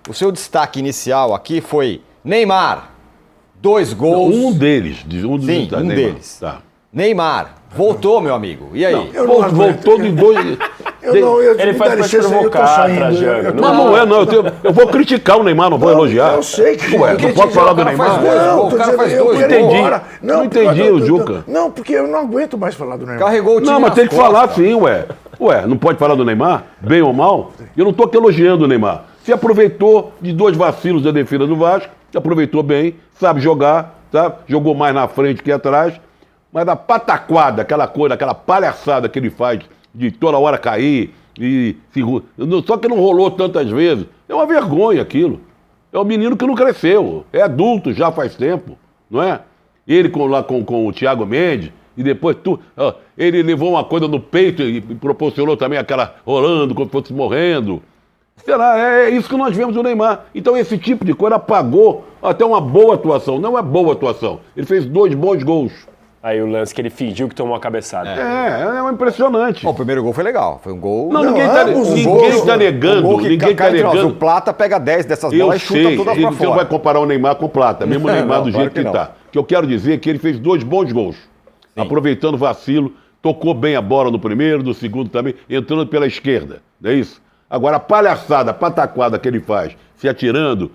O seu destaque inicial aqui foi Neymar, 2 gols. Um deles. Sim, um Neymar. deles. Tá. Neymar, voltou, meu amigo. E aí? Voltou de dois... Ele faz pra provocar, Trajano. Mas não é, não. Eu vou criticar o Neymar, não vou elogiar. Eu sei que... Ué, não pode falar do Neymar? O cara faz dois. Não entendi o Juca. Não, porque eu não aguento mais falar do Neymar. Carregou o time Não, mas nas tem que costas. falar sim, ué. Ué, não pode falar do Neymar, bem ou mal? Eu não tô aqui elogiando o Neymar. Se aproveitou de 2 vacilos da defesa do Vasco, se aproveitou bem, sabe jogar, sabe? Jogou mais na frente que atrás. Mas a pataquada, aquela coisa, aquela palhaçada que ele faz de toda hora cair, só que não rolou tantas vezes. É uma vergonha aquilo. É um menino que não cresceu. É adulto já faz tempo, não é? Ele com o Thiago Mendes, e depois ele levou uma coisa no peito e proporcionou também aquela rolando como se fosse morrendo. Será? É isso que nós vemos do Neymar. Então esse tipo de coisa apagou até uma boa atuação. Não é boa atuação. Ele fez 2 bons gols. Aí o lance que ele fingiu que tomou a cabeçada. É impressionante. Bom, o primeiro gol foi legal. Foi um gol... Não, ninguém tá negando. Um gol que Ninguém tá entre nós, negando. o Plata pega 10 dessas Eu bolas e chuta sei, todas ele pra não fora. vai comparar o Neymar com o Plata, mesmo o Neymar Não, do jeito claro que que não. tá. O que eu quero dizer é que ele fez 2 bons gols. Aproveitando o vacilo, tocou bem a bola no primeiro, no segundo também, entrando pela esquerda, não é isso? Agora, a palhaçada, a pataquada que ele faz, se atirando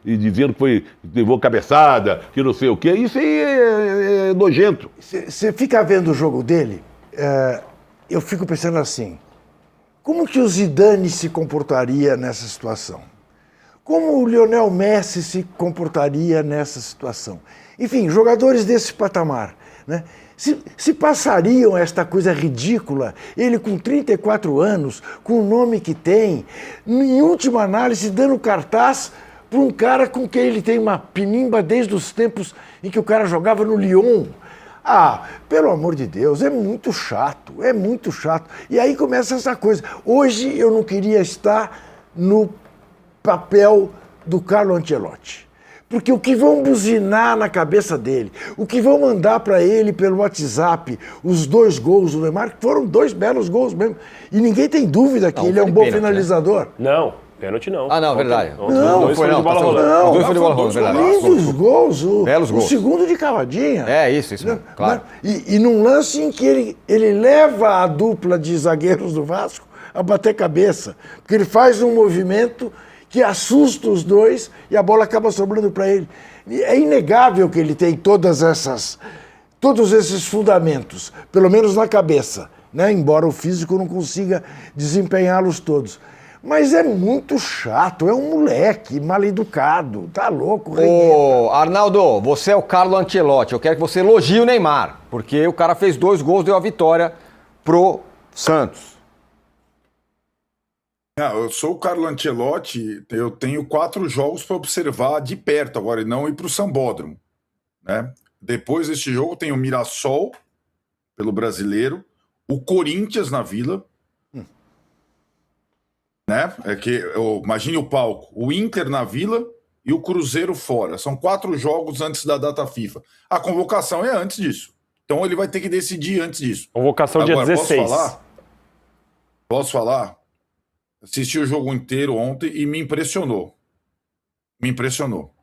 e dizendo que levou cabeçada, que não sei o quê, isso aí é nojento. Você fica vendo o jogo dele, eu fico pensando assim, como que o Zidane se comportaria nessa situação? Como o Lionel Messi se comportaria nessa situação? Enfim, jogadores desse patamar, né? Se passariam esta coisa ridícula, ele com 34 anos, com o nome que tem, em última análise, dando cartaz para um cara com quem ele tem uma pinimba desde os tempos em que o cara jogava no Lyon. Ah, pelo amor de Deus, é muito chato, é muito chato. E aí começa essa coisa. Hoje eu não queria estar no papel do Carlo Ancelotti. Porque o que vão buzinar na cabeça dele, o que vão mandar para ele pelo WhatsApp, os 2 gols do Neymar, que foram 2 belos gols mesmo. E ninguém tem dúvida que ele é um bom pênalti, finalizador. Não, pênalti não. Ah, não, verdade. Não foi de não. bola Os rolando. dois foi de bola rolando, verdade. Lindos gols. Belos gols. O segundo de cavadinha. É isso claro. E num lance em que ele leva a dupla de zagueiros do Vasco a bater cabeça. Porque ele faz um movimento que assusta os dois e a bola acaba sobrando para ele. É inegável que ele tem todos esses fundamentos, pelo menos na cabeça, né? Embora o físico não consiga desempenhá-los todos. Mas é muito chato, é um moleque mal educado, tá louco. Ô, Arnaldo, você é o Carlo Ancelotti, eu quero que você elogie o Neymar, porque o cara fez 2 gols, deu a vitória pro Santos. Eu sou o Carlo Ancelotti, eu tenho 4 jogos para observar de perto agora e não ir para o Sambódromo, né? Depois deste jogo tem o Mirassol, pelo Brasileiro, o Corinthians na Vila, né? Imagine o palco, o Inter na Vila e o Cruzeiro fora. São 4 jogos antes da data FIFA. A convocação é antes disso. Então ele vai ter que decidir antes disso. Convocação agora, dia 16. Posso falar? Assisti o jogo inteiro ontem e me impressionou. Me impressionou.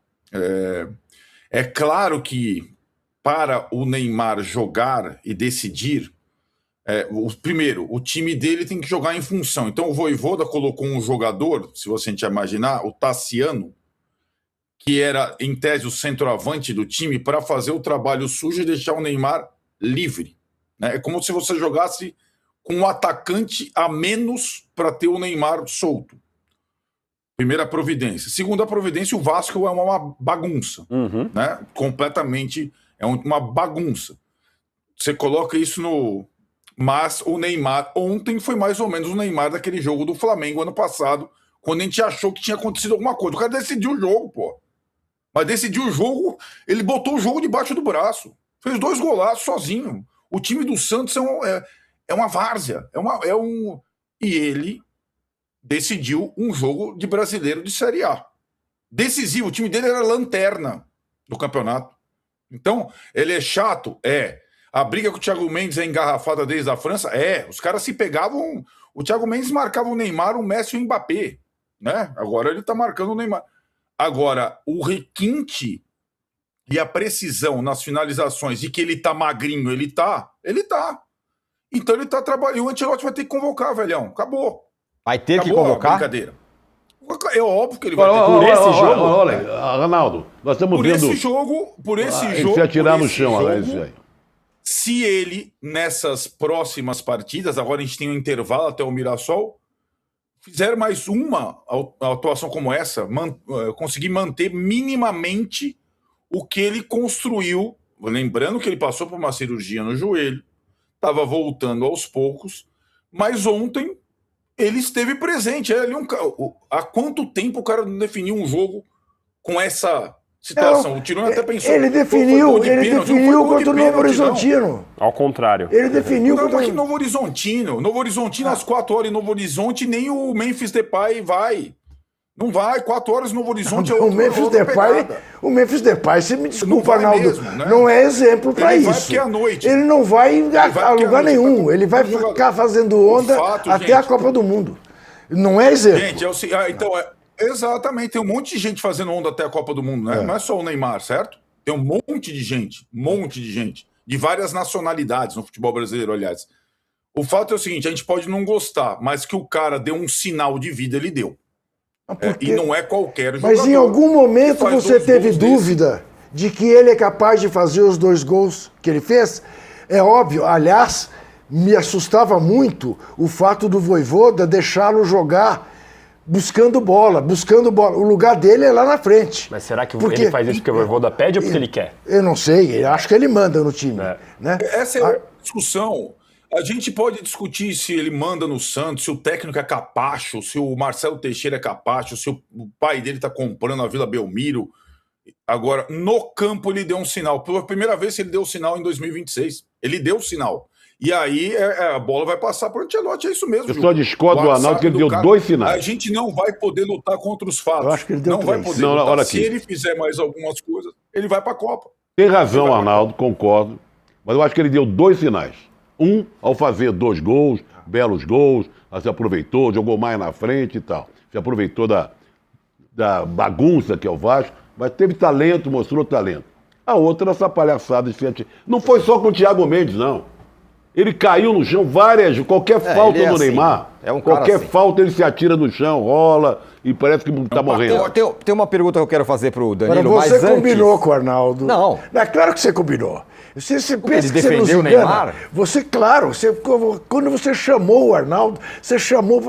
É claro que para o Neymar jogar e decidir, primeiro, o time dele tem que jogar em função. Então o Vojvoda colocou um jogador, se você imaginar, o Tassiano, que era, em tese, o centroavante do time, para fazer o trabalho sujo e deixar o Neymar livre, né? É como se você jogasse com um atacante a menos para ter o Neymar solto. Primeira providência. Segunda providência, o Vasco é uma bagunça. Né? Completamente, é uma bagunça. Você coloca isso no... Mas o Neymar ontem foi mais ou menos o Neymar daquele jogo do Flamengo ano passado, quando a gente achou que tinha acontecido alguma coisa. O cara decidiu o jogo, pô. Mas decidiu o jogo, ele botou o jogo debaixo do braço. Fez 2 golaços sozinho. O time do Santos é uma várzea. E ele decidiu um jogo de brasileiro de Série A. Decisivo. O time dele era lanterna do campeonato. Então, ele é chato? É. A briga com o Thiago Mendes é engarrafada desde a França? É. Os caras se pegavam... O Thiago Mendes marcava o Neymar, o Messi e o Mbappé. né? Agora ele tá marcando o Neymar. Agora, o requinte e a precisão nas finalizações de que ele tá magrinho, ele tá. Então ele tá trabalhando. E o Ancelotti vai ter que convocar, velhão. Acabou. Vai ter que Acabou a convocar? brincadeira. É óbvio que ele vai ter que Por convocar. esse jogo? Olha, Ronaldo, nós estamos Por vendo... esse jogo, Ele se atirar no chão, olha isso aí. Se ele, nessas próximas partidas, agora a gente tem um intervalo até o Mirassol, fizer mais uma atuação como essa, conseguir manter minimamente o que ele construiu, lembrando que ele passou por uma cirurgia no joelho, estava voltando aos poucos, mas ontem ele esteve presente. Há quanto tempo o cara não definiu um jogo com essa situação? O Tirone até pensou... Ele definiu contra o Novo Horizontino. Ao contrário. Ele definiu contra o Novo Horizontino. Novo Horizontino, às 4 horas em Novo Horizonte, nem o Memphis Depay vai. Não vai, 4 horas em Novo Horizonte o Memphis Depay, você me desculpa, Arnaldo, mesmo, né? não é exemplo para isso. Ele vai porque é à noite. Ele não vai a lugar nenhum. Ele vai ficar fazendo onda até a Copa do Mundo. Não é exemplo. Gente, exatamente. Tem um monte de gente fazendo onda até a Copa do Mundo, né? Não é só o Neymar, certo? Tem um monte de gente. De várias nacionalidades no futebol brasileiro, aliás. O fato é o seguinte, a gente pode não gostar, mas que o cara deu um sinal de vida, ele deu. E não é qualquer jogador. Mas em algum momento você teve dúvida de que ele é capaz de fazer os 2 gols que ele fez? É óbvio. Aliás, me assustava muito o fato do Vojvoda deixá-lo jogar buscando bola. O lugar dele é lá na frente. Mas será que ele faz isso porque o Vojvoda pede ou porque ele quer? Eu não sei. Eu acho que ele manda no time. Né? Essa é a discussão. A gente pode discutir se ele manda no Santos, se o técnico é capacho, se o Marcelo Teixeira é capacho, se o pai dele está comprando a Vila Belmiro. Agora, no campo ele deu um sinal. Pela primeira vez ele deu um sinal em 2026. Ele deu o sinal. E aí a bola vai passar para o Ancelotti, é isso mesmo. Eu só discordo do Arnaldo que ele deu 2 sinais. A gente não vai poder lutar contra os fatos. Eu acho que ele deu 3. Vai poder lutar. Se ele fizer mais algumas coisas, ele vai para a Copa. Tem razão, Arnaldo, concordo. Mas eu acho que ele deu 2 sinais. Ao fazer 2 gols, belos gols, se aproveitou, jogou mais na frente e tal. Se aproveitou da bagunça que é o Vasco, mas teve talento, mostrou talento. A outra, essa palhaçada de frente. Não foi só com o Thiago Mendes, não. Ele caiu no chão qualquer falta no Neymar. Qualquer falta ele se atira no chão, rola e parece que está morrendo. Tem uma pergunta que eu quero fazer pro Danilo, mas você combinou com o Arnaldo. Não. É claro que você combinou. Você pensa ele que você nos defendeu o engana. Neymar? Quando você chamou o Arnaldo, você chamou...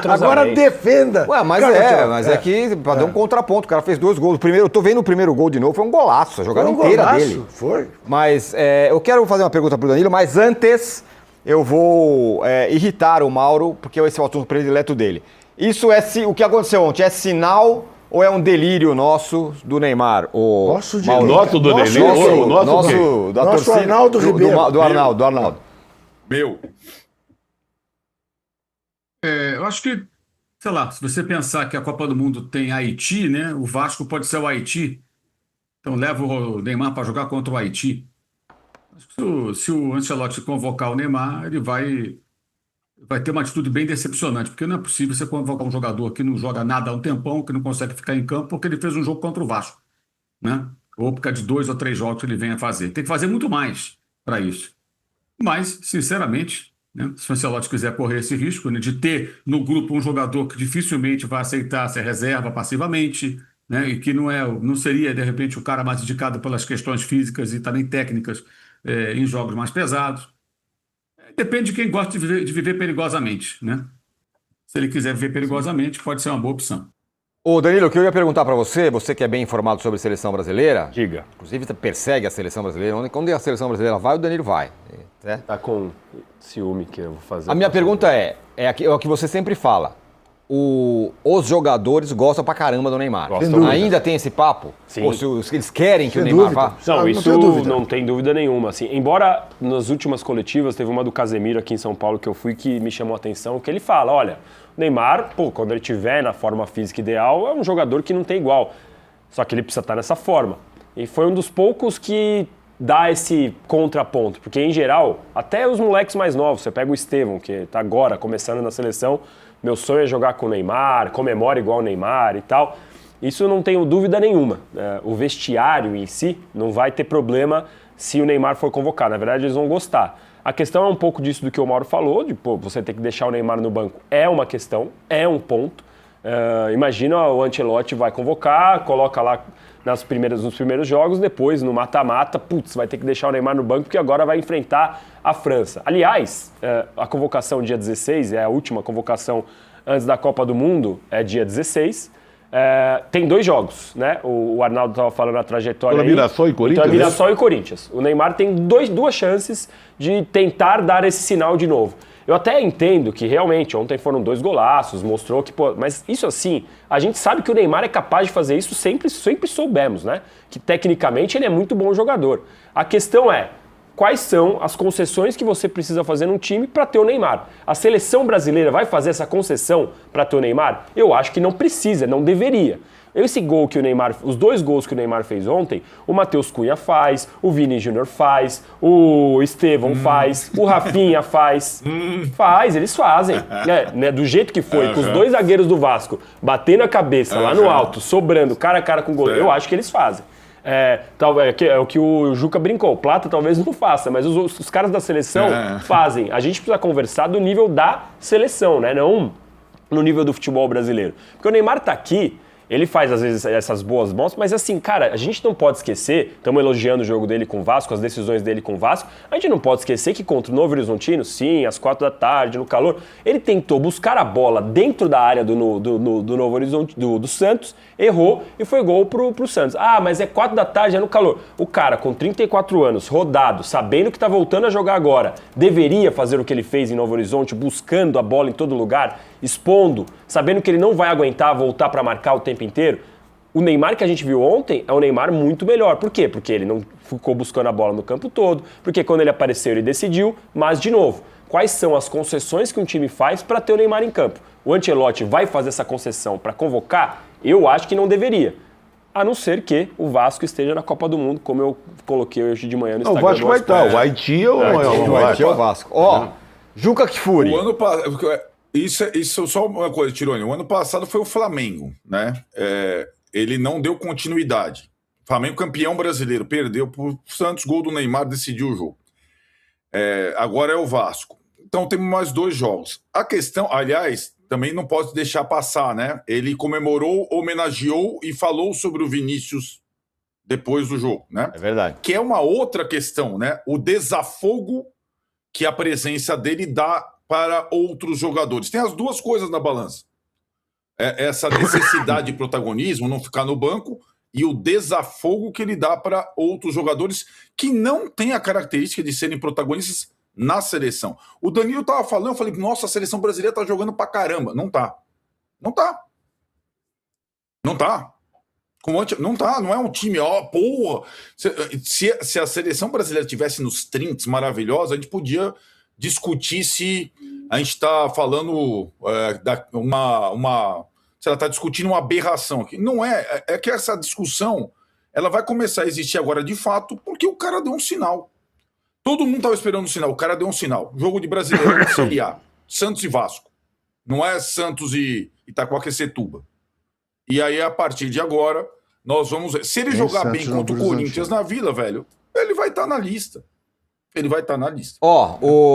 Agora defenda. Mas é que para dar um contraponto, o cara fez 2 gols. Eu tô vendo o primeiro gol de novo, foi um golaço, a jogada inteira dele. Foi. Mas eu quero fazer uma pergunta pro Danilo, mas antes eu vou irritar o Mauro, porque esse é o assunto predileto dele. Isso o que aconteceu ontem é sinal ou é um delírio nosso do Neymar? Nosso do delírio? Nosso da torcida, Arnaldo Ribeiro. Do Arnaldo. Meu. Eu acho que, sei lá, se você pensar que a Copa do Mundo tem Haiti, né? O Vasco pode ser o Haiti. Então leva o Neymar para jogar contra o Haiti. Acho que se o Ancelotti convocar o Neymar, ele vai ter uma atitude bem decepcionante, porque não é possível você convocar um jogador que não joga nada há um tempão, que não consegue ficar em campo, porque ele fez um jogo contra o Vasco, né? Ou por causa de 2 ou 3 jogos que ele venha fazer. Tem que fazer muito mais para isso. Mas, sinceramente, né, se o Ancelotti quiser correr esse risco, né, de ter no grupo um jogador que dificilmente vai aceitar ser reserva passivamente, né, e que não seria, de repente, o cara mais indicado pelas questões físicas e também técnicas em jogos mais pesados. Depende de quem gosta de viver perigosamente, né? Se ele quiser viver perigosamente, pode ser uma boa opção. Ô Danilo, o que eu ia perguntar para você que é bem informado sobre a seleção brasileira, diga. Inclusive persegue a seleção brasileira, onde a seleção brasileira vai, o Danilo vai. Né? Tá com ciúme que eu vou fazer. A minha pergunta é o que você sempre fala. Os jogadores gostam pra caramba do Neymar. Ainda tem esse papo? Sim. Ou se eles querem que o Neymar vá? Não, isso não tem dúvida nenhuma. Assim, embora nas últimas coletivas, teve uma do Casemiro aqui em São Paulo que eu fui que me chamou a atenção, que ele fala, olha, o Neymar, quando ele estiver na forma física ideal, é um jogador que não tem igual. Só que ele precisa estar nessa forma. E foi um dos poucos que dá esse contraponto, porque em geral, até os moleques mais novos, você pega o Estevão, que está agora começando na seleção, meu sonho é jogar com o Neymar, comemora igual o Neymar e tal. Isso eu não tenho dúvida nenhuma. O vestiário em si não vai ter problema se o Neymar for convocado. Na verdade, eles vão gostar. A questão é um pouco disso do que o Mauro falou, de você ter que deixar o Neymar no banco. É uma questão, é um ponto. Imagina o Ancelotti vai convocar, coloca lá nos primeiros jogos, depois no mata-mata, vai ter que deixar o Neymar no banco porque agora vai enfrentar a França. Aliás, a convocação dia 16, é a última convocação antes da Copa do Mundo, é dia 16. Tem 2 jogos, né? O Arnaldo estava falando a trajetória aí. Mirassol e Corinthians? Então é Mirassol e Corinthians. O Neymar tem duas chances de tentar dar esse sinal de novo. Eu até entendo que realmente ontem foram 2 golaços, mostrou que... mas isso assim, a gente sabe que o Neymar é capaz de fazer isso, sempre soubemos, né? Que tecnicamente ele é muito bom jogador. A questão é, quais são as concessões que você precisa fazer num time para ter o Neymar? A seleção brasileira vai fazer essa concessão para ter o Neymar? Eu acho que não precisa, não deveria. Esse gol que o Neymar, os 2 gols que o Neymar fez ontem, o Matheus Cunha faz, o Vini Júnior faz, o Estevão faz, o Rafinha faz. Eles fazem. Né? Do jeito que foi, com os 2 zagueiros do Vasco batendo a cabeça lá no alto, sobrando cara a cara com o goleiro, eu acho que eles fazem. É o que o Juca brincou. O Plata talvez não faça, mas os caras da seleção fazem. A gente precisa conversar do nível da seleção, né? Não no nível do futebol brasileiro. Porque o Neymar tá aqui, ele faz às vezes essas boas mãos, mas assim, cara, a gente não pode esquecer, estamos elogiando o jogo dele com o Vasco, as decisões dele com o Vasco, a gente não pode esquecer que contra o Novo Horizontino, sim, às 4 da tarde, no calor, ele tentou buscar a bola dentro da área do Novo Horizonte, do Santos, errou e foi gol pro Santos. Mas é 4 da tarde, é no calor. O cara com 34 anos, rodado, sabendo que tá voltando a jogar agora, deveria fazer o que ele fez em Novo Horizonte, buscando a bola em todo lugar, expondo, sabendo que ele não vai aguentar voltar para marcar o tempo inteiro. O Neymar que a gente viu ontem é um Neymar muito melhor. Por quê? Porque ele não ficou buscando a bola no campo todo, porque quando ele apareceu ele decidiu, mas de novo, quais são as concessões que um time faz para ter o Neymar em campo? O Ancelotti vai fazer essa concessão para convocar? Eu acho que não deveria. A não ser que o Vasco esteja na Copa do Mundo, como eu coloquei hoje de manhã no Instagram. O Vasco vai estar. O Haiti é o Haiti é o Vasco. Juca Kfouri. O ano passado... Isso só uma coisa, Tironi. O ano passado foi o Flamengo, né? Ele não deu continuidade. Flamengo campeão brasileiro, perdeu pro Santos, gol do Neymar, decidiu o jogo. Agora é o Vasco. Então temos mais 2 jogos. A questão, aliás, também não pode deixar passar, né? Ele comemorou, homenageou e falou sobre o Vinícius depois do jogo, né? É verdade. Que é uma outra questão, né? O desafogo que a presença dele dá para outros jogadores. Tem as 2 coisas na balança. Essa necessidade de protagonismo, não ficar no banco, e o desafogo que ele dá para outros jogadores que não têm a característica de serem protagonistas na seleção. O Danilo estava falando, eu falei, nossa, a seleção brasileira está jogando pra caramba. Não tá. Não tá. Não tá. Não tá, não é um time, porra. Se a seleção brasileira tivesse nos 30 maravilhosa, a gente podia discutir se a gente está falando se ela está discutindo uma aberração aqui. Não é. É que essa discussão ela vai começar a existir agora de fato porque o cara deu um sinal. Todo mundo estava esperando um sinal. O cara deu um sinal. Jogo de Brasileiro Série A. Santos e Vasco. Não é Santos e Itaquaquecetuba. E aí, a partir de agora, nós vamos... Se ele jogar Santos bem contra o Corinthians na Vila, velho, ele vai estar na lista. Ele vai estar na lista.